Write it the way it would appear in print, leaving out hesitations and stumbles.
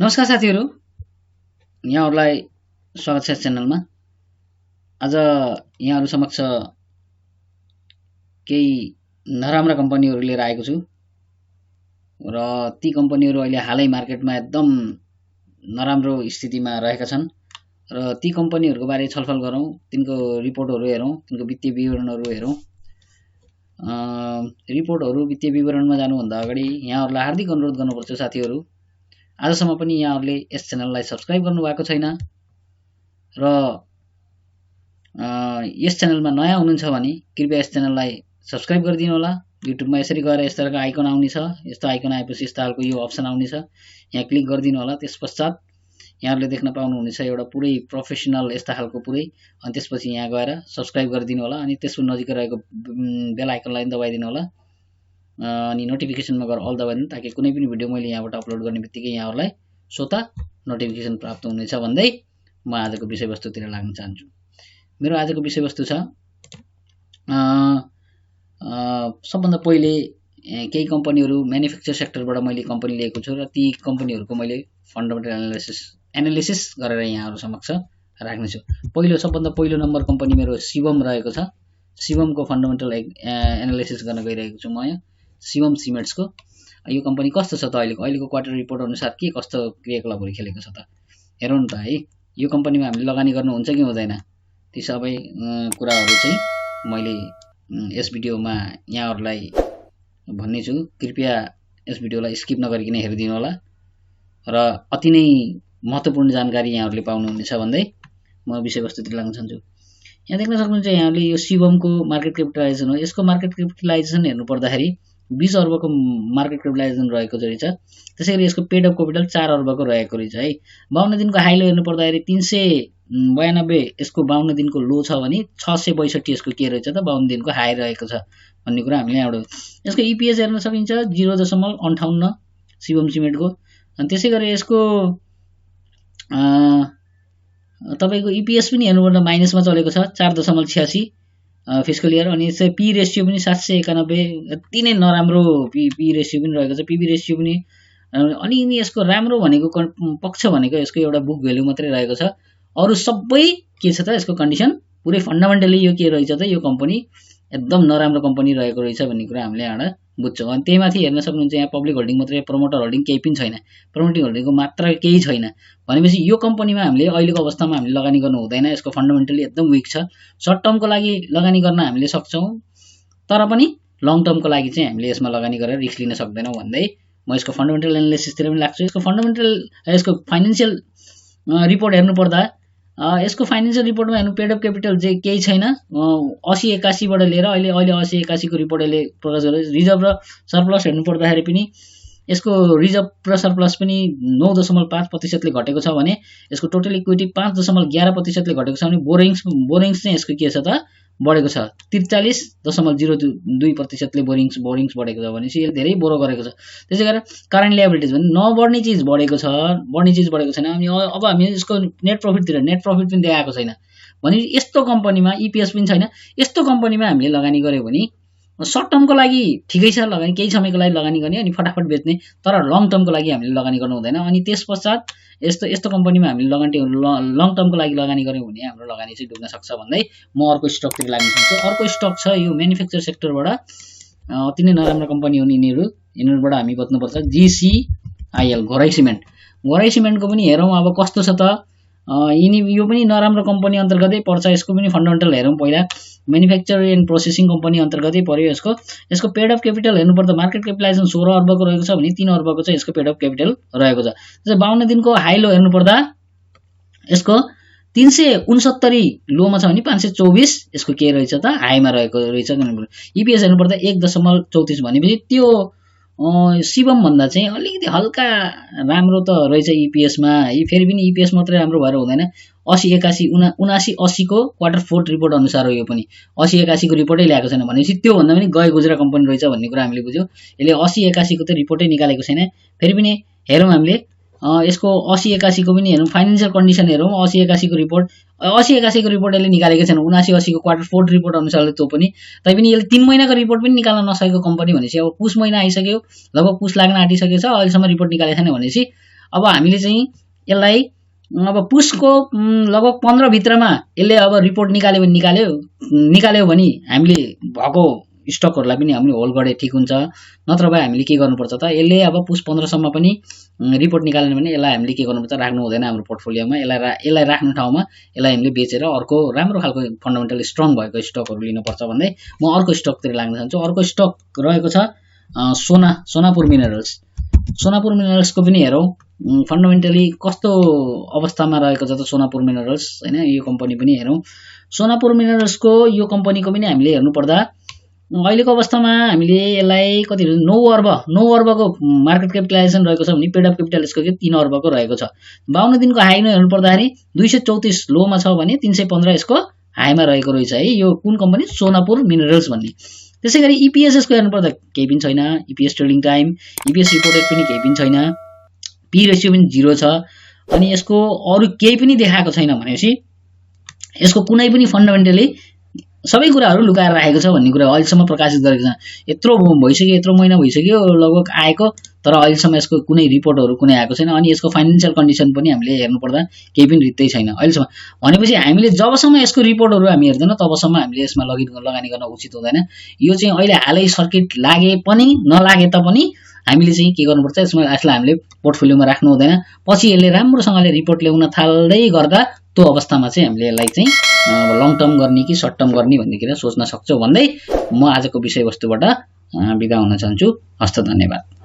नमस्कार साथीहरू, यहाँहरूलाई स्वागत छ च्यानलमा। आज यहाँहरू समक्ष केही नराम्रा कम्पनीहरू लिएर आएको छु र ती कम्पनीहरू अहिले हालै मार्केटमा एकदम नराम्रो स्थितिमा रहेका छन् र ती कम्पनीहरूको बारे छलफल गरौँ, तिनको रिपोर्टहरू हेरौँ, तिनको वित्तीय विवरणहरू हेरौँ। रिपोर्टहरू वित्तीय विवरणमा जानुभन्दा अगाडि यहाँहरूलाई हार्दिक अनुरोध गर्नुपर्छ साथीहरू, आजसम्म पनि यहाँहरूले यस च्यानललाई सब्सक्राइब गर्नुभएको छैन र यस च्यानलमा नयाँ हुनुहुन्छ भने कृपया यस च्यानललाई सब्सक्राइब गरिदिनु होला। युट्युबमा यसरी गएर यस तरहको आइकन आउनेछ, यस्तो आइकन आएपछि यस्तो खालको यो अप्सन आउनेछ, यहाँ क्लिक गरिदिनु होला। त्यस पश्चात यहाँहरूले देख्न पाउनुहुनेछ एउटा पुरै प्रोफेसनल यस्ता खालको पुरै, अनि त्यसपछि यहाँ गएर सब्सक्राइब गरिदिनु होला अनि त्यसको नजिकै रहेको बेल आइकनलाई दबाइदिनु होला अनि नोटिफिकेसनमा गएर अल दबाइदिनु, ताकि कुनै पनि भिडियो मैले यहाँबाट अपलोड गर्ने बित्तिकै यहाँहरूलाई स्वतः नोटिफिकेसन प्राप्त हुनेछ भन्दै म आजको विषयवस्तुतिर लाग्न चाहन्छु। मेरो आजको विषयवस्तु छ सबभन्दा पहिले केही कम्पनीहरू म्यानुफ्याक्चर सेक्टरबाट मैले कम्पनी लिएको छु र ती कम्पनीहरूको मैले फन्डामेन्टल एनालिसिस गरेर यहाँहरू समक्ष राख्नेछु। सबभन्दा पहिलो नम्बर कम्पनी मेरो शिवम रहेको छ। शिवमको फन्डामेन्टल एनालिसिस गर्न गइरहेको छु म यहाँ, शिवम सिमेन्ट्सको। यो कम्पनी कस्तो छ त अहिलेको क्वार्टर रिपोर्ट अनुसार के कस्तो क्रियाकलापहरू खेलेको छ त हेरौँ न त है। यो कम्पनीमा हामीले लगानी गर्नुहुन्छ कि हुँदैन, ती सबै कुराहरू चाहिँ मैले यस भिडियोमा यहाँहरूलाई भन्ने छु। कृपया यस भिडियोलाई स्किप नगरिकन हेरिदिनु होला र अति नै महत्त्वपूर्ण जानकारी यहाँहरूले पाउनुहुनेछ भन्दै म विषयवस्तुतिर लाग्न चाहन्छु। यहाँ देख्न सक्नुहुन्छ यहाँले यो शिवमको मार्केट क्यापिटलाइजेसन हो। यसको मार्केट क्यापिटलाइजेसन हेर्नु पर्दाखेरि 20 अर्बको मार्केट क्यापिटलाइजेसन रहेको रहेछ। त्यसैगरी यसको पेड अफ क्यापिटल 4 अर्बको रहेको रहेछ है। 52 दिनको हाइलो हेर्नु पर्दाखेरि 392 यसको 52 दिनको लो छ भने 662 यसको के रहेछ त 52 दिनको हाई रहेको छ भन्ने कुरा हामीले यहाँबाट। यसको इपिएस हेर्न सकिन्छ 0.58 शिवम सिमेन्टको। अनि त्यसै गरी यसको तपाईको इपिएस पनि हेर्नुपर्दा माइनसमा चलेको छ 4.86 फिस्कल इयर। अनि यसको पी रेसियो पनि 791, अति नै नराम्रो पी रेसियो पनि रहेको छ। पीबी रेसियो पनि अलिकति यसको राम्रो भनेको पक्ष भनेको यसको एउटा बुक भ्यालु मात्रै रहेको छ। अरू सबै के छ त यसको कन्डिसन पुरै फन्डामेन्टली यो के रहेछ त यो कम्पनी एकदम नराम्रो कम्पनी रहेको रहेछ भन्ने कुरा हामीले यहाँ बुझ्छौँ। अनि त्यही माथि हेर्न सक्नुहुन्छ यहाँ पब्लिक होल्डिङ मात्रै, प्रमोटर होल्डिङ केही पनि छैन, प्रमोटिङ होल्डिङको मात्रा केही छैन भनेपछि यो कम्पनीमा हामीले अहिलेको अवस्थामा हामीले लगानी गर्नु हुँदैन। यसको फन्डामेन्टली एकदम विक छ। सर्ट टर्मको लागि लगानी गर्न हामीले सक्छौँ, तर पनि लङ टर्मको लागि चाहिँ हामीले यसमा लगानी गरेर रिस्क लिन सक्दैनौँ भन्दै म यसको फन्डामेन्टल एनालिसिसतिर पनि लाग्छु। यसको फाइनेन्सियल रिपोर्ट हेर्नु पर्दा यसको फाइनेन्सियल रिपोर्टमा हेर्नु पेड अफ क्यापिटल चाहिँ केही छैन। 80-81बाट लिएर अहिले 80-81को रिपोर्ट यसले प्रकाश गरेको। रिजर्भ र सरप्लस हेर्नु पर्दाखेरि पनि यसको रिजर्भ र सरप्लस पनि 9.5% घटेको छ भने यसको टोटल इक्विटी 5.11% घटेको छ भने बोरिङ्स चाहिँ यसको के छ त बढेको छ 43.02% बोरिङ्स बढेको छ भनेपछि यसले धेरै बोरो गरेको छ। त्यसै गरेर करेन्ट लायबिलिटिज भने नबढ्ने चिज बढेको छ, बढ्ने चिज बढेको छैन। अनि अब हामी यसको नेट प्रफिट पनि देखाएको छैन भने यस्तो कम्पनीमा इपिएस पनि छैन। यस्तो कम्पनीमा हामीले लगानी गर्यो भने सर्ट टर्मको लागि ठिकै छ, लगानी केही समयको लागि लगानी गर्ने अनि फटाफट बेच्ने, तर लङ टर्मको लागि हामीले लगानी गर्नु हुँदैन। अनि त्यस पश्चात यस्तो कम्पनीमा हामीले लङ टर्मको लागि लगानी गर्यौँ भने हाम्रो लगानी चाहिँ डुब्न सक्छ भन्दै म अर्को स्टकतिर लाग्न चाहन्छु। अर्को स्टक छ यो म्यानुफ्याक्चर सेक्टरबाट अति नै नराम्रो कम्पनी हुन् यिनीहरूबाट हामी बच्नुपर्छ। GCIL घोराइ सिमेन्टको पनि हेरौँ अब कस्तो छ त। यो पनि नराम्रो कम्पनी अन्तर्गतै पर्छ। यसको पनि फन्डामेन्टल हेरौँ पहिला। म्यानुफ्याक्चर एन्ड प्रोसेसिङ कम्पनी अन्तर्गतै पर्यो यसको पेड अफ क्यापिटल हेर्नु पर्दा मार्केट क्यापिटलाइजेसन 16 अर्बको रहेको छ भने 3 अर्बको चाहिँ यसको पेड अफ क्यापिटल रहेको छ। त्यसै 52 दिनको हाई लो हेर्नु पर्दा यसको 369 लोमा छ भने 524 यसको के रहेछ त हाईमा रहेको रहेछ। इपिएस हेर्नु पर्दा 1.34 भनेपछि त्यो शिवम भन्दा चाहिँ अलिकति हल्का राम्रो त रहेछ इपिएसमा। फेरि पनि इपिएस मात्रै राम्रो भएर हुँदैन। 80-81 को क्वार्टर 4 रिपोर्ट अनुसार हो। यो पनि 80-81 को रिपोर्टै ल्याएको छैन भनेपछि त्योभन्दा पनि गए गुजरा कम्पनी रहेछ भन्ने कुरा हामीले बुझ्यौँ। यसले 80-81 को त रिपोर्टै निकालेको छैन। फेरि पनि हेरौँ हामीले यसको 80-81 को पनि हेरौँ, फाइनेन्सियल कन्डिसन हेरौँ। 80-81 को रिपोर्ट यसले निकालेको छैन। 79-80 को क्वार्टर 4 रिपोर्ट अनुसार त्यो पनि, तैपनि यसले 3 महिनाको रिपोर्ट पनि निकाल्न नसकेको कम्पनी भनेपछि अब पुस महिना आइसक्यो, लगभग पुस लाग्न आँटिसकेको छ, अहिलेसम्म रिपोर्ट निकालेको छैन भनेपछि अब हामीले चाहिँ यसलाई अब पुसको लगभग 15 भित्रमा यसले अब रिपोर्ट निकाल्यो भने हामीले भएको स्टकहरूलाई पनि हामीले होल्ड गरे ठिक हुन्छ। नत्र भए हामीले के गर्नुपर्छ त, यसले अब पुस 15 सम्म पनि रिपोर्ट निकालेन भने यसलाई हामीले के गर्नुपर्छ, राख्नु हुँदैन हाम्रो पोर्टफोलियोमा। यसलाई राख्नु ठाउँमा यसलाई हामीले बेचेर अर्को राम्रो खालको फन्डामेन्टल स्ट्रङ भएको स्टकहरू लिनुपर्छ भन्दै म अर्को स्टकतिर लाग्न चाहन्छु। अर्को स्टक रहेको छ सोनापुर मिनरल्स। सोनापुर मिनरल्सको पनि हेरौँ फन्डामेन्टली कस्तो अवस्थामा रहेको छ त सोनापुर मिनरल्स हैन। यो कम्पनी पनि हेरौँ। सोनापुर मिनरल्सको यो कम्पनीको पनि हामीले हेर्नु पर्दा अहिलेको अवस्थामा हामीले यसलाई कति 9 अर्बको मार्केट क्यापिटलाइजेसन रहेको छ भने पेड अफ क्यापिटल यसको 3 अर्बको रहेको छ। 52 दिनको हाईमा हेर्नु पर्दाखेरि 234 लोमा छ भने 315 यसको हाईमा रहेको रहेछ है। यो कुन कम्पनी? सोनापुर मिनरल्स भन्ने। त्यसैगरी इपीएस यसको हेर्नु पर्दा केही पनि छैन। इपीएस ट्रेडिङ टाइम, इपीएस रिपोर्टेड पनि केही पनि छैन। पी रेशियो पनि 0 छ। अनि यसको अरु केही पनि देखाएको छैन भनेपछि यसको कुनै पनि फन्डामेन्टली सबै कुराहरू लुकाएर राखेको छ भन्ने कुरा अहिलेसम्म प्रकाशित गरेको छ। यत्रो भइसक्यो, यत्रो महिना भइसक्यो लगभग आएको, तर अहिलेसम्म यसको कुनै रिपोर्टहरू कुनै आएको छैन। अनि यसको फाइनान्शियल कन्डिसन पनि हामीले हेर्नु पर्दा केही पनि रित्तै छैन अहिलेसम्म। भनेपछि हामीले जबसम्म यसको रिपोर्टहरू हामी हेर्दैनौँ तबसम्म हामीले यसमा लगानी गर्न उचित हुँदैन। यो चाहिँ अहिले हालै सर्किट लागे पनि नलागे तापनि हामीले चाहिँ के गर्नुपर्छ, यसलाई हामीले पोर्टफोलियोमा राख्नु हुँदैन। पछि यसले राम्रोसँगले रिपोर्ट ल्याउन थाल्दै गर्दा त्यो अवस्थामा चाहिँ हामीले यसलाई चाहिँ लङ टर्म गर्ने कि सर्ट टर्म गर्ने भन्ने कुरा सोच्न सक्छौँ भन्दै म आजको विषयवस्तुबाट बिदा हुन चाहन्छु। हस्त, धन्यवाद।